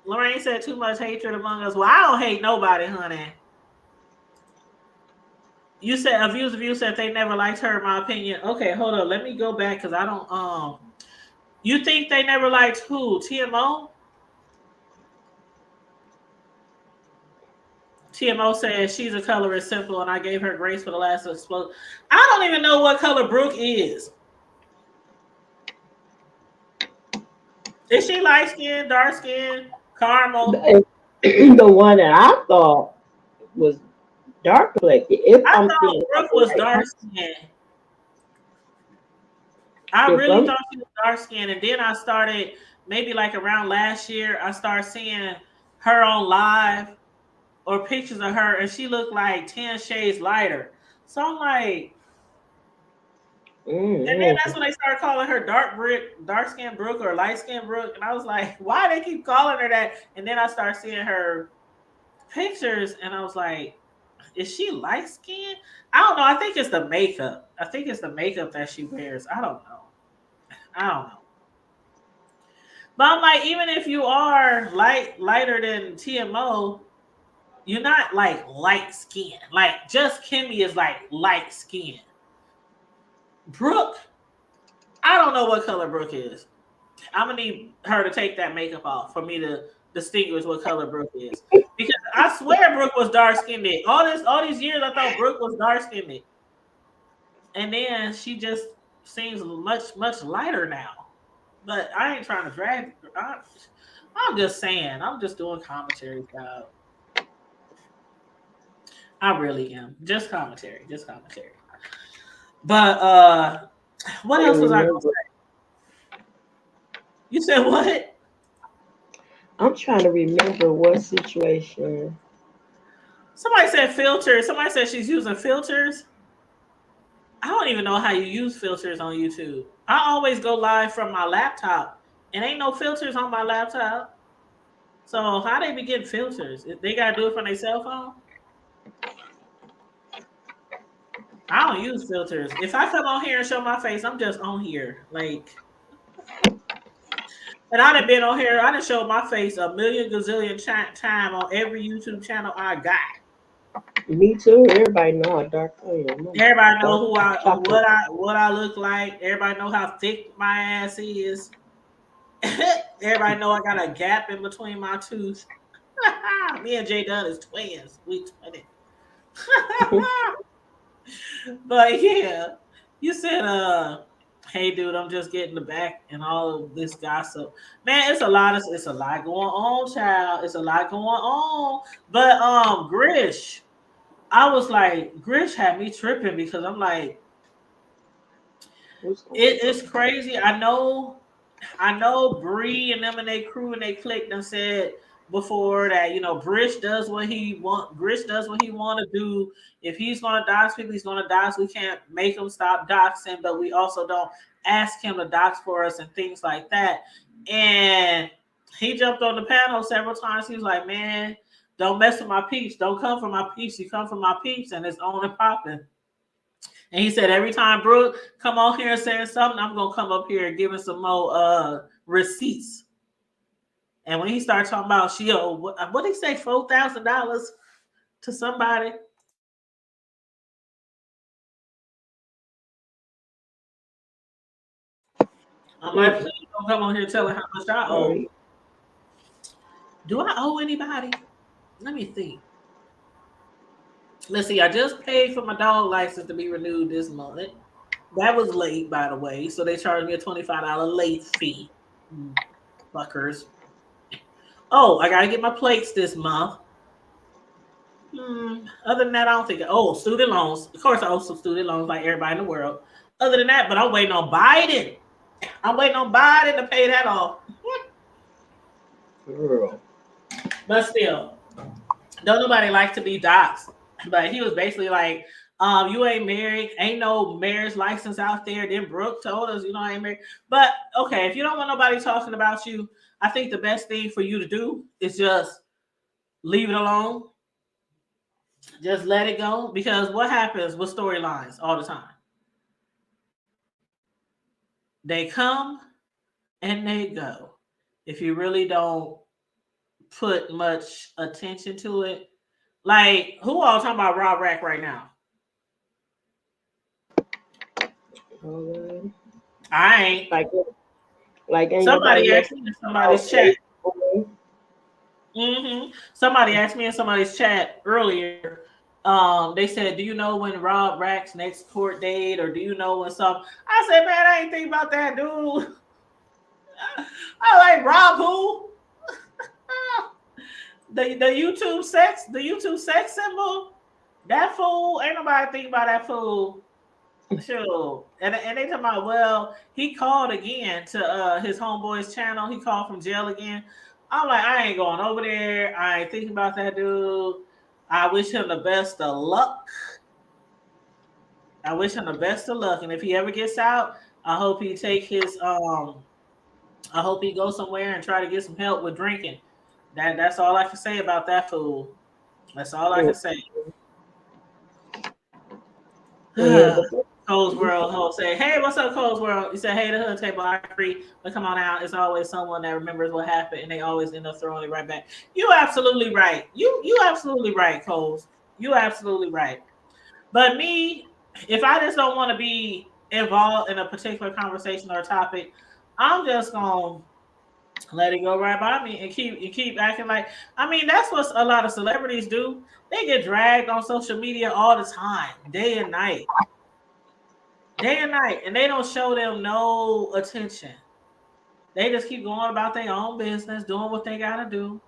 Speaker 1: Lorraine said too much hatred among us. Well, I don't hate nobody, honey. You said of you said they never liked her, in my opinion. Okay, hold on. Let me go back because I don't you think they never liked who? TMO? TMO says she's a color is simple and I gave her grace for the last explode. I don't even know what color Brooke is. Is she light skinned, dark skinned, caramel?
Speaker 2: The one that I thought was dark complected. If
Speaker 1: I
Speaker 2: I'm
Speaker 1: thought
Speaker 2: thinking about
Speaker 1: Brooke
Speaker 2: the
Speaker 1: was
Speaker 2: right
Speaker 1: dark
Speaker 2: person,
Speaker 1: skinned. I
Speaker 2: if
Speaker 1: really
Speaker 2: I'm
Speaker 1: thought she was dark skinned, and then I started maybe like around last year. I started seeing her on live or pictures of her, and she looked like 10 shades lighter. So I'm like, And then
Speaker 2: Mm-hmm.
Speaker 1: that's when they started calling her dark skin Brooke or light skin Brooke. And I was like, why they keep calling her that? And then I started seeing her pictures and I was like, is she light skinned? I don't know. I think it's the makeup. I think it's the makeup that she wears. I don't know. I don't know. But I'm like, even if you are lighter than TMO, you're not like light skin. Like just Kimmy is like light skin. Brooke, I don't know what color Brooke is. I'm gonna need her to take that makeup off for me to distinguish what color Brooke is. Because I swear Brooke was dark skinned. All these years I thought Brooke was dark skinned. And then she just seems much lighter now. But I ain't trying to drag. I'm just saying. I'm just doing commentary, guys. I really am. Just commentary. Just commentary. But what
Speaker 2: I
Speaker 1: else was I gonna
Speaker 2: remember.
Speaker 1: say? You said what?
Speaker 2: I'm trying to remember what situation.
Speaker 1: Somebody said filters. Somebody said she's using filters. I don't even know how you use filters on YouTube. I always go live from my laptop and ain't no filters on my laptop. So how they be getting filters? They gotta do it from their cell phone? I don't use filters. If I come on here and show my face, I'm just on here. Like, and I done been on here. I done showed my face a million gazillion time on every YouTube channel I got.
Speaker 2: Me too. Everybody know how dark I am. I'm
Speaker 1: Everybody know
Speaker 2: dark
Speaker 1: who I,
Speaker 2: chocolate.
Speaker 1: what I look like. Everybody know how thick my ass is. Everybody know I got a gap in between my tooth. Me and Jay Dunn is twins. We 20. But yeah, you said, hey dude, I'm just getting the back and all of this gossip. Man, it's a lot going on, child. It's a lot going on. But Grish, I was like, Grish had me tripping because I'm like,
Speaker 2: What's going
Speaker 1: it's crazy. I know Bree and them and they crew and they clicked and said before that, Brish does what he want. Brish does what he want to do. If he's gonna dox people, he's gonna dox. We can't make him stop doxing, but we also don't ask him to dox for us and things like that. And he jumped on the panel several times. He was like, "Man, don't mess with my peeps. Don't come for my peeps. You come for my peeps, and it's on and popping." And he said, every time Brooke come on here saying something, I'm gonna come up here and give him some more receipts. And when he started talking about she owed what did he say, $4,000 to somebody? I'm like,
Speaker 2: on?
Speaker 1: please don't come on here telling how much I owe.
Speaker 2: Sorry.
Speaker 1: Do I owe anybody? Let me think. Let's see. I just paid for my dog license to be renewed this month. That was late, by the way. So they charged me a $25 late fee. Fuckers. Oh, I gotta get my plates this month. Other than that, I don't think. Oh, student loans. Of course, I owe some student loans like everybody in the world. Other than that, but I'm waiting on Biden. I'm waiting on Biden to pay that off.
Speaker 2: Girl.
Speaker 1: But still, don't nobody like to be doxxed. But he was basically like, you ain't married. Ain't no marriage license out there. Then Brooke told us, I ain't married. But okay, if you don't want nobody talking about you, I think the best thing for you to do is just leave it alone. Just let it go. Because what happens with storylines all the time? They come and they go. If you really don't put much attention to it, like who all talking about Rob Rack right now?
Speaker 2: Alright.
Speaker 1: I ain't.
Speaker 2: Like, like ain't nobody
Speaker 1: Somebody
Speaker 2: messing
Speaker 1: asked me in
Speaker 2: about
Speaker 1: somebody's chat.
Speaker 2: eight boy.
Speaker 1: Somebody asked me in somebody's chat earlier. They said, "Do you know when Rob Rack's next court date, or do you know when some?" I said, "Man, I ain't think about that, dude. I like Rob who the YouTube sex symbol. That fool ain't nobody think about that fool. Sure. And they talking about, well, he called again to his homeboy's channel. He called from jail again. I'm like, I ain't going over there. I ain't thinking about that dude. I wish him the best of luck. I wish him the best of luck. And if he ever gets out, I hope he take his I hope he goes somewhere and try to get some help with drinking. That's all I can say about that fool. That's all I can say.
Speaker 2: Yeah, but
Speaker 1: Cole's World Ho say, hey, what's up, Cole's World? He said, hey, the hood table, I agree, but come on out. It's always someone that remembers what happened and they always end up throwing it right back. You absolutely right. You absolutely right, Coles. You absolutely right. But me, if I just don't want to be involved in a particular conversation or topic, I'm just gonna let it go right by me and keep acting like. I mean, that's what a lot of celebrities do. They get dragged on social media all the time, day and night, and they don't show them no attention. They just keep going about their own business, doing what they gotta do.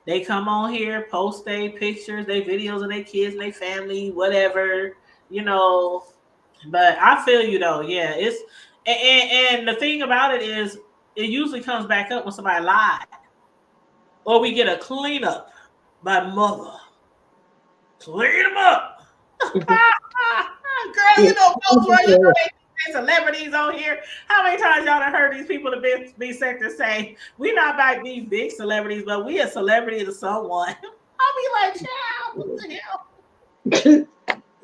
Speaker 1: They come on here, post their pictures, their videos of their kids and their family, whatever, you know. But I feel you though, yeah. It's and the thing about it is, it usually comes back up when somebody lied, or we get a cleanup by mother. Clean them up. Girl, you know, folks, right? You know they celebrities on here. How many times y'all done heard these people to be sick to say, we not about these big celebrities, but we a celebrity to someone. I'll be like, child, what the hell?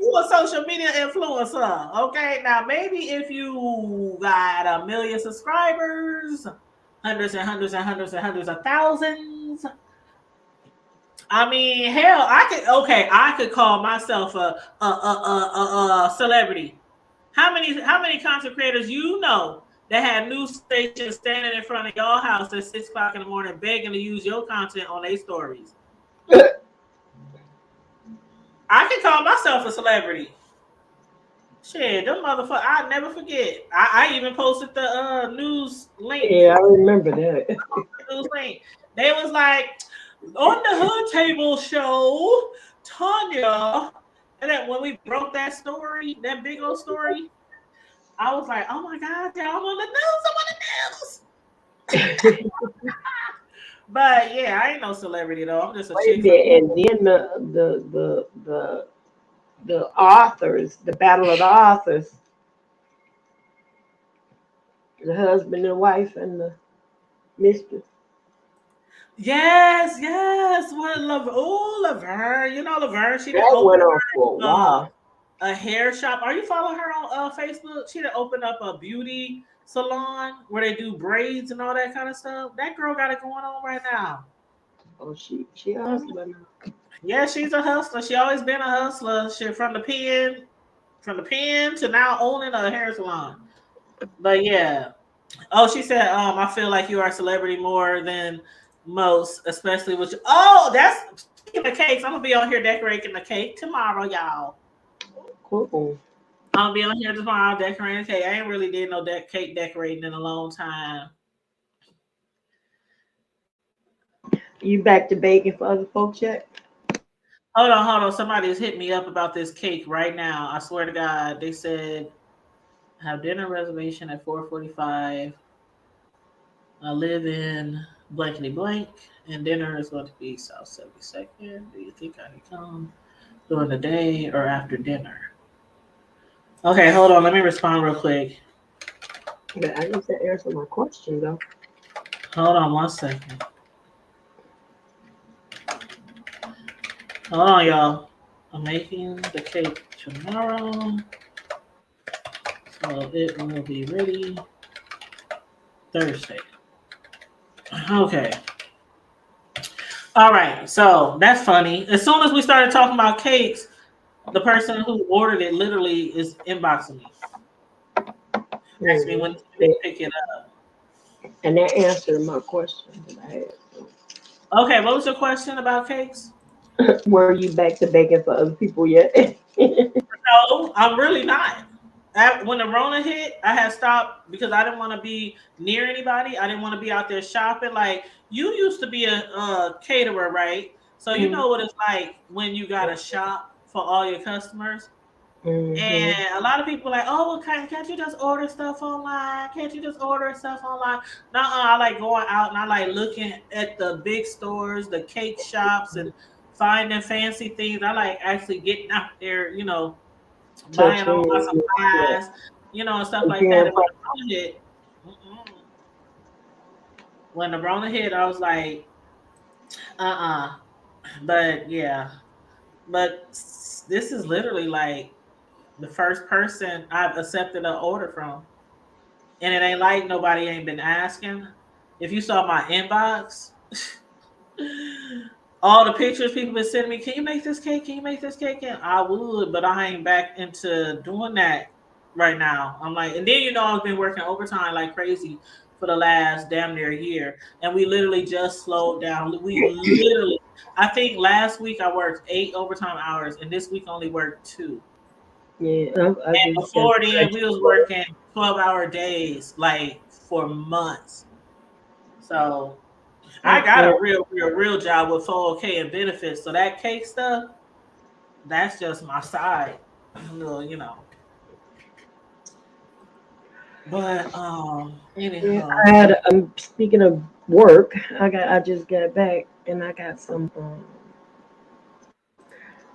Speaker 1: You a social media influencer, okay? Now maybe if you got a million subscribers, hundreds and hundreds and hundreds and hundreds of thousands. I mean, hell, I could call myself a celebrity. How many content creators you know that had news stations standing in front of your house at 6 o'clock in the morning begging to use your content on their stories? I can call myself a celebrity. Shit, them motherfuckers, I never forget. I even posted the news link.
Speaker 2: yeah, I remember that.
Speaker 1: News link. They was like, on the Hood Table show, Tanya. And then when we broke that story, that big old story, I was like, oh my God, I'm on the news. I'm on the news. But yeah, I ain't no celebrity though. I'm just a
Speaker 2: Wait a
Speaker 1: chick from.
Speaker 2: minute, and then the authors, the battle of the authors, the husband and wife and the mistress.
Speaker 1: Yes, yes. What Laverne. You know Laverne, she didn't
Speaker 2: That
Speaker 1: open
Speaker 2: went on for a
Speaker 1: uh,
Speaker 2: while.
Speaker 1: a hair shop. Are you following her on Facebook? She done opened up a beauty salon where they do braids and all that kind of stuff. That girl got it going on right now.
Speaker 2: Oh, she a hustler now.
Speaker 1: Yeah, she's a hustler. She always been a hustler. She from the pen to now owning a hair salon. But yeah. Oh, she said, I feel like you are a celebrity more than most, especially with you. Oh, that's speaking of cakes. I'm gonna be on here decorating the cake tomorrow, y'all.
Speaker 2: Cool.
Speaker 1: I'll be on here tomorrow decorating cake. I ain't really did no cake decorating in a long time.
Speaker 2: You back to baking for other folks yet?
Speaker 1: Hold on, hold on. Somebody's hit me up about this cake right now. I swear to God, they said have dinner reservation at 4:45. I live in blankety blank, and dinner is going to be South 72nd. Do you think I can come during the day or after dinner? Okay, hold on. Let me respond real quick.
Speaker 2: But I guess that answered my question though.
Speaker 1: Hold on 1 second. Hold on, y'all. I'm making the cake tomorrow, so it will be ready Thursday. Okay. All right. So that's funny. As soon as we started talking about cakes, the person who ordered it literally is inboxing me. Asked me when to pick it up.
Speaker 2: And that answered my question that I had.
Speaker 1: Okay, what was your question about cakes?
Speaker 2: Were you back to baking for other people yet?
Speaker 1: No, I'm really not. When the Rona hit, I had stopped because I didn't want to be near anybody. I didn't want to be out there shopping. Like you used to be a caterer, right? So you know what it's like when you got to shop for all your customers.
Speaker 2: Mm-hmm.
Speaker 1: And a lot of people are like, oh, well, can't you just order stuff online? Can't you just order stuff online? No, I like going out and I like looking at the big stores, the cake shops, and finding fancy things. I like actually getting out there, buying all my
Speaker 2: touching, yeah,
Speaker 1: supplies, and stuff like that.
Speaker 2: comparing
Speaker 1: And when the Rona hit, mm-mm. When the Rona hit, I was like, uh-uh. But yeah, but this is literally like the first person I've accepted an order from, and it ain't like nobody ain't been asking. If you saw my inbox, all the pictures people been sending me, can you make this cake? Can you make this cake? And I would, but I ain't back into doing that right now. I'm like, and then I've been working overtime like crazy for the last damn near year, and we literally just slowed down. We literally, I think last week I worked 8 overtime hours, and this week only worked 2.
Speaker 2: yeah, I
Speaker 1: And
Speaker 2: just got
Speaker 1: before then,
Speaker 2: back
Speaker 1: we was
Speaker 2: to
Speaker 1: working 12-hour days like for months. So I
Speaker 2: work.
Speaker 1: got
Speaker 2: Yeah,
Speaker 1: a real job with 401k and benefits. So that cake stuff, that's just my side. Little, But
Speaker 2: yeah.
Speaker 1: anyhow.
Speaker 2: I had. Speaking of work, I just got back and I got some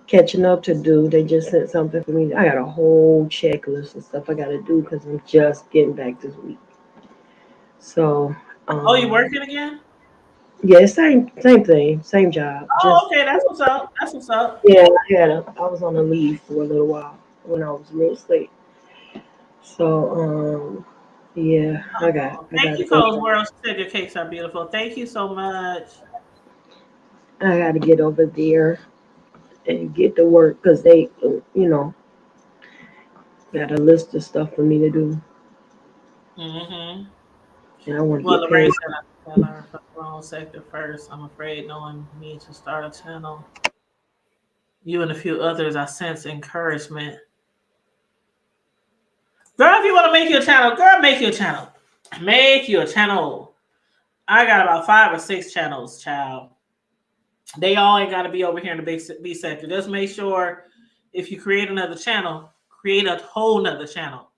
Speaker 2: catching up to do. They just sent something for me. I got a whole checklist of stuff I got to do because I'm just getting back this week. So,
Speaker 1: Oh, you
Speaker 2: um,
Speaker 1: working again?
Speaker 2: yeah, same thing, same job.
Speaker 1: Oh,
Speaker 2: Just
Speaker 1: okay, that's what's up. That's what's up.
Speaker 2: yeah, I was on a leave for a little while when I was real sick. So, yeah, I
Speaker 1: Thank
Speaker 2: got to
Speaker 1: you,
Speaker 2: go
Speaker 1: Cole's
Speaker 2: back.
Speaker 1: World. She said your cakes are beautiful. Thank you so much.
Speaker 2: I got to get over there and get to work because they, got a list of stuff for me to do,
Speaker 1: Mm-hmm.
Speaker 2: and I want to
Speaker 1: Well,
Speaker 2: get paid.
Speaker 1: Lorraine said I tell her for the wrong sector first. I'm afraid knowing me to start a channel. You and a few others, I sense encouragement. Girl, if you want to make your channel, girl, make your channel. Make your channel. I got about 5 or 6 channels, child. They all ain't got to be over here in the big B sector. Just make sure if you create another channel, create a whole nother channel.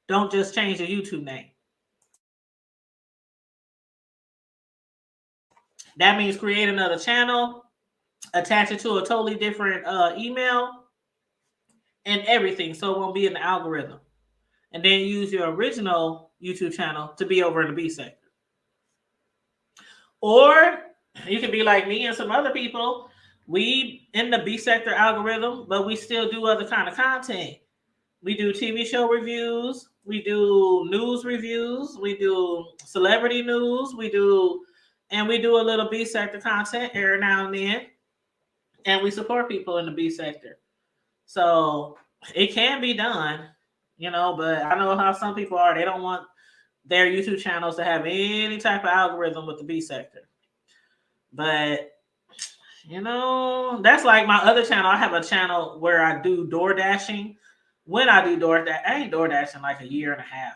Speaker 1: Don't just change the YouTube name. That means create another channel, attach it to a totally different email and everything so it won't be in the algorithm. And then use your original YouTube channel to be over in the B sector. Or you can be like me and some other people. We in the B sector algorithm, but we still do other kind of content. We do TV show reviews, we do news reviews, we do celebrity news, we do a little B sector content every now and then, and we support people in the B sector. So it can be done, but I know how some people are. They don't want their YouTube channels to have any type of algorithm with the B sector. But that's like my other channel. I have a channel where I do door dashing. When I do DoorDash, I ain't door dashing like a year and a half,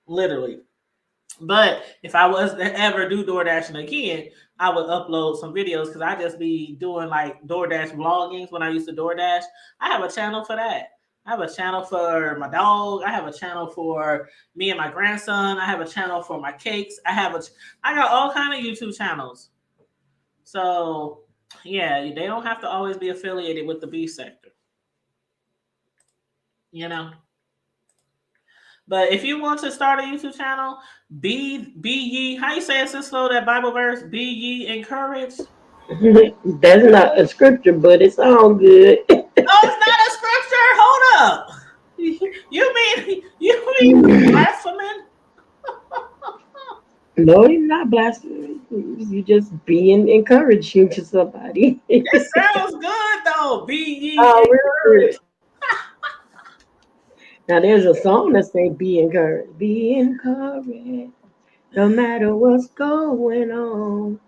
Speaker 1: literally. But if I was to ever do door dashing again, I would upload some videos because I just be doing like DoorDash vloggings when I used to DoorDash. I have a channel for that. I have a channel for my dog. I have a channel for me and my grandson. I have a channel for my cakes. I got all kind of YouTube channels. So yeah, they don't have to always be affiliated with the B sector, you know. But if you want to start a YouTube channel, be ye. How you say it, slow that Bible verse? Be ye encouraged.
Speaker 2: That's not a scripture, but it sounds good.
Speaker 1: Oh, it's not a scripture. Hold up. You mean blaspheming?
Speaker 2: No, you're not blaspheming. You just being encouraging to somebody.
Speaker 1: It sounds good though. Be ye
Speaker 2: Oh, real good.
Speaker 1: encouraged.
Speaker 2: Now there's a song that say "Be encouraged, be encouraged, no matter what's going on."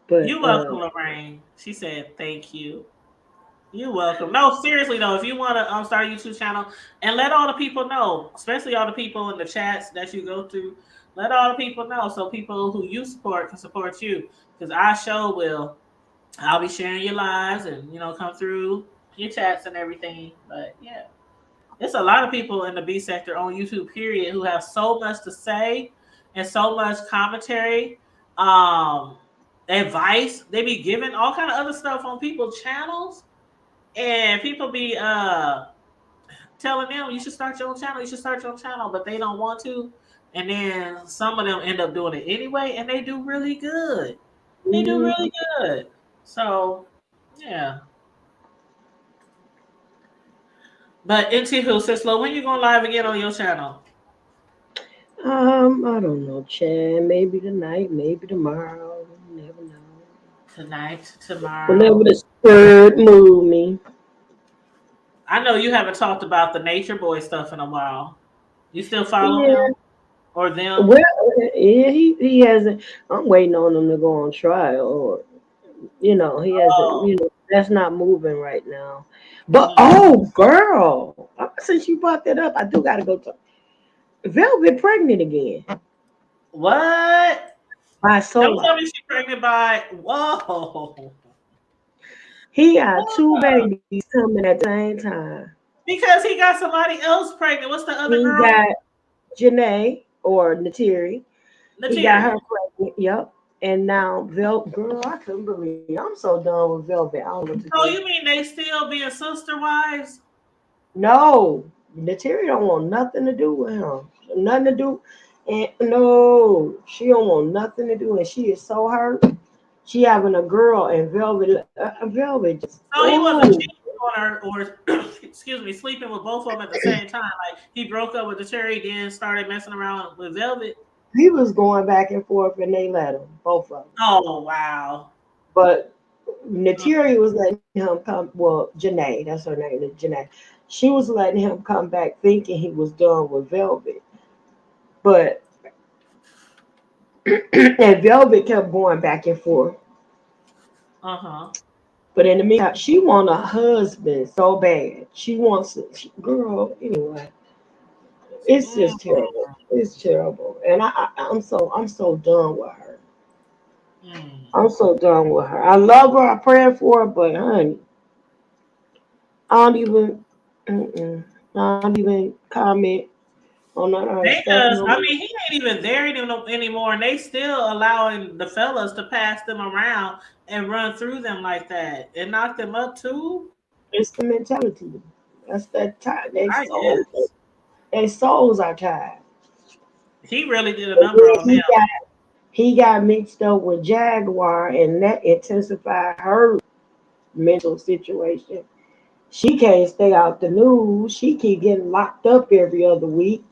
Speaker 2: But
Speaker 1: You welcome, Lorraine. She said thank you. You're welcome. No, seriously though, if you want to start a YouTube channel and let all the people know, especially all the people in the chats that you go through, let all the people know so people who you support can support you. Because I sure will. I'll be sharing your lives and come through your chats and everything. But yeah, it's a lot of people in the B sector on YouTube, period, who have so much to say and so much commentary, um, advice. They be giving all kind of other stuff on people's channels. and people be telling them you should start your own channel, you should start your own channel, but they don't want to. And then some of them end up doing it anyway, and they do really good. They do
Speaker 2: Mm-hmm.
Speaker 1: really good. So yeah. But Anywho, Sislo, when you going live again on your channel?
Speaker 2: I don't know, Chad. Maybe tonight, maybe tomorrow. You never know.
Speaker 1: Tonight,
Speaker 2: Whenever
Speaker 1: tomorrow.
Speaker 2: the spirit move me.
Speaker 1: I know you haven't talked about the Nature Boy stuff in a while. You still follow
Speaker 2: Yeah.
Speaker 1: him or them?
Speaker 2: Well, yeah, he hasn't. I'm waiting on him to go on trial, or he hasn't.
Speaker 1: Oh,
Speaker 2: That's not moving right now. But
Speaker 1: mm.
Speaker 2: oh, girl, since you brought that up, I do gotta go talk. Velvet pregnant again.
Speaker 1: What?
Speaker 2: By
Speaker 1: Don't tell
Speaker 2: Sola.
Speaker 1: me she's pregnant by. Whoa.
Speaker 2: He got two
Speaker 1: Whoa.
Speaker 2: babies coming at the same time.
Speaker 1: Because he got somebody else pregnant. What's the other
Speaker 2: He
Speaker 1: girl?
Speaker 2: got Janae or Natiri. He got her
Speaker 1: Natiri.
Speaker 2: pregnant. Yep. And now girl, I couldn't believe. I'm so done with Velvet. I don't know what to do.
Speaker 1: Oh, you mean they still being sister wives?
Speaker 2: No, Natiri don't want nothing to do with him. Nothing to do. And no, she don't want nothing to do. And she is so hurt. She having a girl and Velvet just
Speaker 1: So he
Speaker 2: ooh.
Speaker 1: wasn't cheating on her or, excuse me, sleeping with both of them at the same time. Like he broke up with the Cherry, then started messing around with Velvet.
Speaker 2: He was going back and forth and they let him, both of them.
Speaker 1: Oh wow.
Speaker 2: But
Speaker 1: Mm.
Speaker 2: Natiri was letting him come. Well, Janae, that's her name, is Janae. She was letting him come back thinking he was done with Velvet. But and Velvet kept going back and forth.
Speaker 1: Uh huh.
Speaker 2: But in the meantime, she want a husband so bad. She wants a girl. Anyway, it's
Speaker 1: Mm.
Speaker 2: just terrible. It's terrible, and I'm so done with her.
Speaker 1: Mm.
Speaker 2: I'm so done with her. I love her. I pray for her, but honey, I don't even. Mm-mm, I don't even comment on none of her stuff
Speaker 1: Because
Speaker 2: no
Speaker 1: I
Speaker 2: more.
Speaker 1: mean, he ain't even there anymore, and they still allowing the fellas to pass them around and run through them like that and knock them up too.
Speaker 2: It's the mentality. That's that time.
Speaker 1: I guess
Speaker 2: Their souls are tired.
Speaker 1: he really did a
Speaker 2: And
Speaker 1: number
Speaker 2: then
Speaker 1: on them.
Speaker 2: he got mixed up with Jaguar, and that intensified her mental situation. She can't stay out the news. She keep getting locked up every other week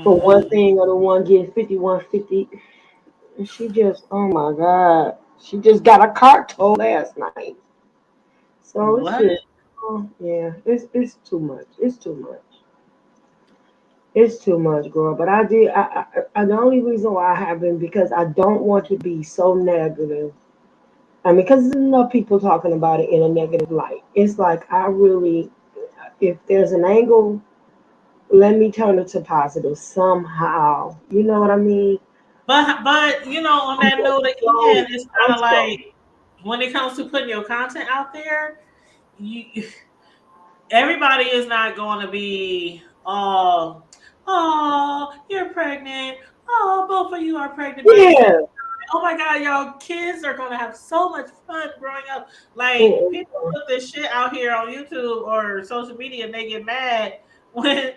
Speaker 2: for one
Speaker 1: Mm-hmm.
Speaker 2: thing or the one getting 5150. And she just, oh my God. She just got a car towed last night. So it's
Speaker 1: What?
Speaker 2: just, oh, yeah, it's too much. It's too much. It's too much, girl. But the only reason why I haven't, because I don't want to be so negative. I mean, because there's enough people talking about it in a negative light. It's like, I really, if there's an angle, let me turn it to positive somehow. You know what I mean?
Speaker 1: But you know, on
Speaker 2: I'm
Speaker 1: that
Speaker 2: so
Speaker 1: note
Speaker 2: slow.
Speaker 1: again, it's kind
Speaker 2: I'm
Speaker 1: of
Speaker 2: slow.
Speaker 1: like when it comes to putting your content out there, you everybody is not going to be oh, you're pregnant. Oh, both of you are pregnant by the same.
Speaker 2: Yeah.
Speaker 1: Oh my God, y'all kids are gonna have so much fun growing up. Like
Speaker 2: Mm-mm.
Speaker 1: people put this shit out here on YouTube or social media and they get mad when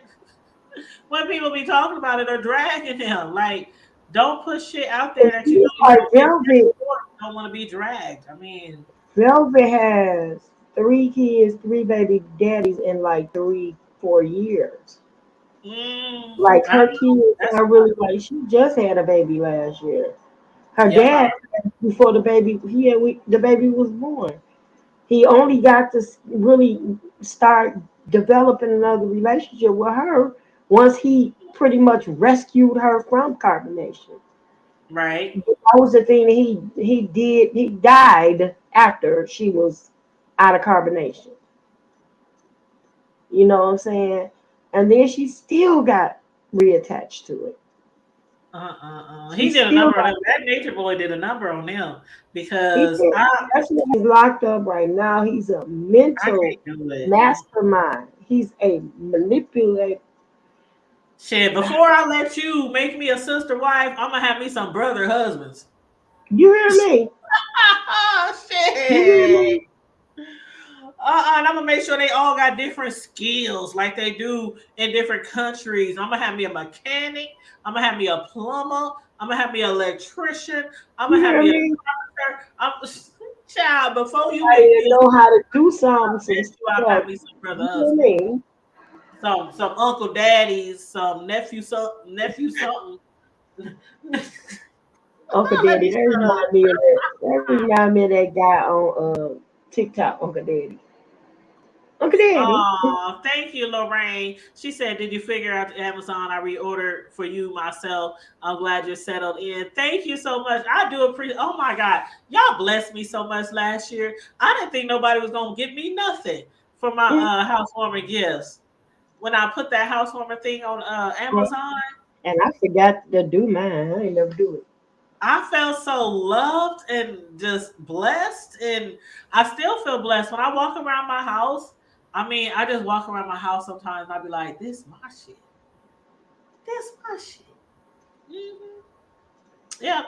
Speaker 1: when people be talking about it or dragging them. Like, don't put shit out there
Speaker 2: And
Speaker 1: that you know
Speaker 2: see,
Speaker 1: you're
Speaker 2: like
Speaker 1: gonna get
Speaker 2: Velvet,
Speaker 1: dragged for. You don't want to be dragged. I mean,
Speaker 2: Velvet has 3 kids, 3 baby daddies in like 3, 4 years. Like
Speaker 1: I
Speaker 2: her
Speaker 1: don't know.
Speaker 2: kids
Speaker 1: That's
Speaker 2: are really like, she just had a baby last year. Her
Speaker 1: yep.
Speaker 2: dad, before the baby was born, he only got to really start developing another relationship with her once he pretty much rescued her from carbonation.
Speaker 1: Right.
Speaker 2: That was the thing that he did. He died after she was out of carbonation. You know what I'm saying? And then she still got reattached to it. She
Speaker 1: He did a
Speaker 2: still
Speaker 1: number on
Speaker 2: got.
Speaker 1: them. That nature boy did a number on them
Speaker 2: He
Speaker 1: because
Speaker 2: did. That's why he's locked up right now. He's a
Speaker 1: I
Speaker 2: mental
Speaker 1: can't do it.
Speaker 2: mastermind. He's a manipulator.
Speaker 1: Shit, before I let you make me a sister wife, I'm gonna have me some brother husbands.
Speaker 2: You hear me?
Speaker 1: Oh
Speaker 2: You hear
Speaker 1: shit.
Speaker 2: me?
Speaker 1: And I'm gonna make sure they all got different skills, like they do in different countries. I'm gonna have me a mechanic. I'm gonna have me a plumber. I'm gonna have me an electrician. I'm
Speaker 2: You
Speaker 1: gonna have
Speaker 2: hear
Speaker 1: me a
Speaker 2: me?
Speaker 1: carpenter. I'm child. Before you
Speaker 2: I
Speaker 1: hit
Speaker 2: didn't
Speaker 1: me,
Speaker 2: know how to do
Speaker 1: I
Speaker 2: some
Speaker 1: bet you I'll
Speaker 2: stuff.
Speaker 1: have me some brother
Speaker 2: You hear
Speaker 1: husband,
Speaker 2: me?
Speaker 1: some uncle daddies, some nephew something.
Speaker 2: Uncle
Speaker 1: Let
Speaker 2: Daddy,
Speaker 1: me
Speaker 2: that
Speaker 1: shut up.
Speaker 2: remind me of that. That remind me of that guy on TikTok, Uncle Daddy. Uncle Daddy.
Speaker 1: Oh, thank you, Lorraine. She said, "Did you figure out the Amazon? I reordered for you myself. I'm glad you're settled in. Thank you so much. I do appreciate. Oh my God, y'all blessed me so much last year. I didn't think nobody was gonna give me nothing for my
Speaker 2: Mm,
Speaker 1: housewarming gifts. When I put that housewarming thing on Amazon,
Speaker 2: and I forgot to do mine. I ain't never do it.
Speaker 1: I felt so loved and just blessed, and I still feel blessed when I walk around my house. I mean, I just walk around my house sometimes and I be like, "This my shit. This my shit." Hmm. Yep.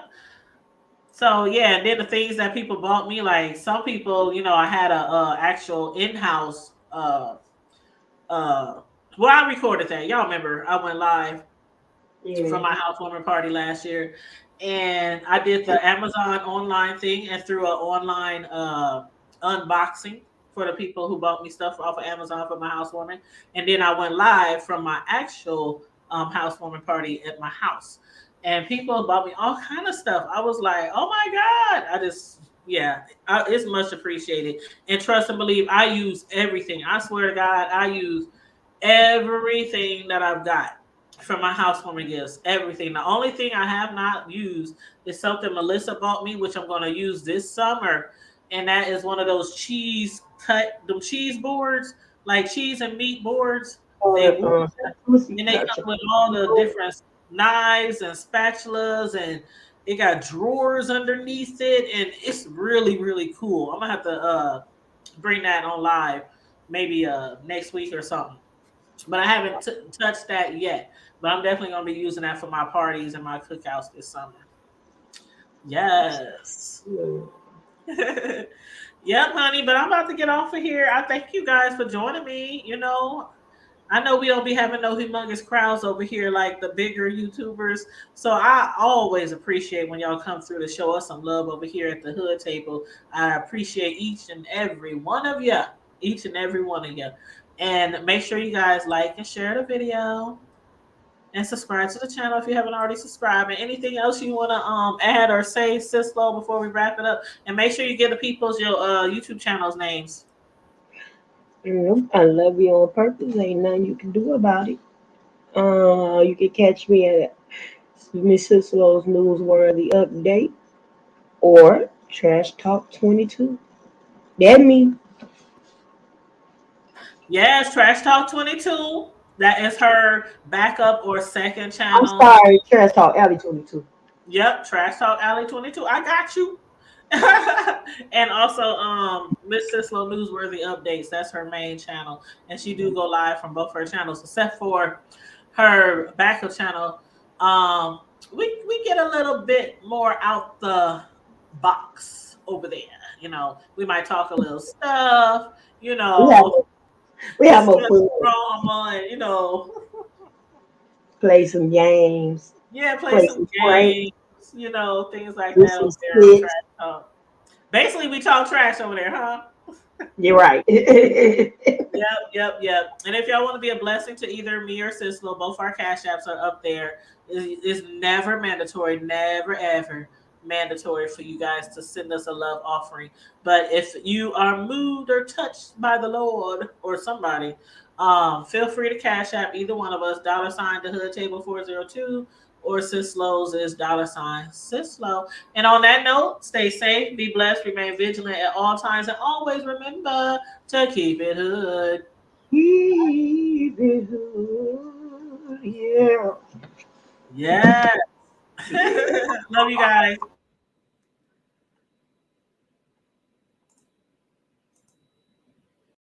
Speaker 1: So yeah, and then the things that people bought me, like some people, I had a actual in-house. Well, I recorded that. Y'all remember? I went live
Speaker 2: Yeah.
Speaker 1: from my housewarming party last year, and I did the Amazon online thing and through an online unboxing for the people who bought me stuff off of Amazon for my housewarming, and then I went live from my actual housewarming party at my house, and people bought me all kind of stuff. I was like, oh my god! I just yeah, it's much appreciated. And trust and believe, I use everything. I swear to God, I use everything that I've got for my housewarming gifts. Everything. The only thing I have not used is something Melissa bought me, which I'm going to use this summer, and that is one of those them cheese boards, like cheese and meat boards. They
Speaker 2: Or
Speaker 1: wood,
Speaker 2: pussy
Speaker 1: and they
Speaker 2: cut.
Speaker 1: come with all the different knives and spatulas, and it got drawers underneath it, and it's really really cool. I'm gonna have to bring that on live maybe next week or something, but I haven't touched that yet. But I'm definitely gonna be using that for my parties and my cookouts this summer. Yes. Yep, honey. But I'm about to get off of here. I thank you guys for joining me. I know we don't be having no humongous crowds over here like the bigger YouTubers. So I always appreciate when y'all come through to show us some love over here at the hood table. I appreciate each and every one of you. Each and every one of you. And make sure you guys like and share the video and subscribe to the channel if you haven't already subscribed. And anything else you want to add or say, Sislo, before we wrap it up. And make sure you give the people's your YouTube channels names.
Speaker 2: I love you on purpose. Ain't nothing you can do about it. You can catch me at Miss Cicero's Newsworthy Update or Trash Talk 22. That me.
Speaker 1: Yes, Trash Talk 22. That is her backup or second
Speaker 2: I'm
Speaker 1: channel.
Speaker 2: sorry, Trash Talk Alley 22.
Speaker 1: Yep, Trash Talk Alley 22. I got you. And also Miss Sislo Newsworthy Updates. That's her main channel. And she do go live from both her channels, except for her backup channel. Um we get a little bit more out the box over there. We might talk a little stuff, you
Speaker 2: We have
Speaker 1: know,
Speaker 2: we have more
Speaker 1: discuss
Speaker 2: fun.
Speaker 1: drama and
Speaker 2: Play some games.
Speaker 1: yeah, play
Speaker 2: Play
Speaker 1: some
Speaker 2: some pranks.
Speaker 1: games, things like
Speaker 2: Do
Speaker 1: that
Speaker 2: some
Speaker 1: over there on Trash
Speaker 2: skits.
Speaker 1: Talk. Basically, we talk trash over there, huh?
Speaker 2: You're right.
Speaker 1: Yep, yep, yep. And if y'all want to be a blessing to either me or Sislo, both our cash apps are up there. It's never mandatory, never ever mandatory for you guys to send us a love offering. But if you are moved or touched by the Lord or somebody, feel free to cash app either one of us, $ the hood table 402, or Sislo's is $Sislo. And on that note, stay safe, be blessed, remain vigilant at all times, and always remember to keep it hood.
Speaker 2: Keep it hood, yeah.
Speaker 1: Yeah. Love you guys.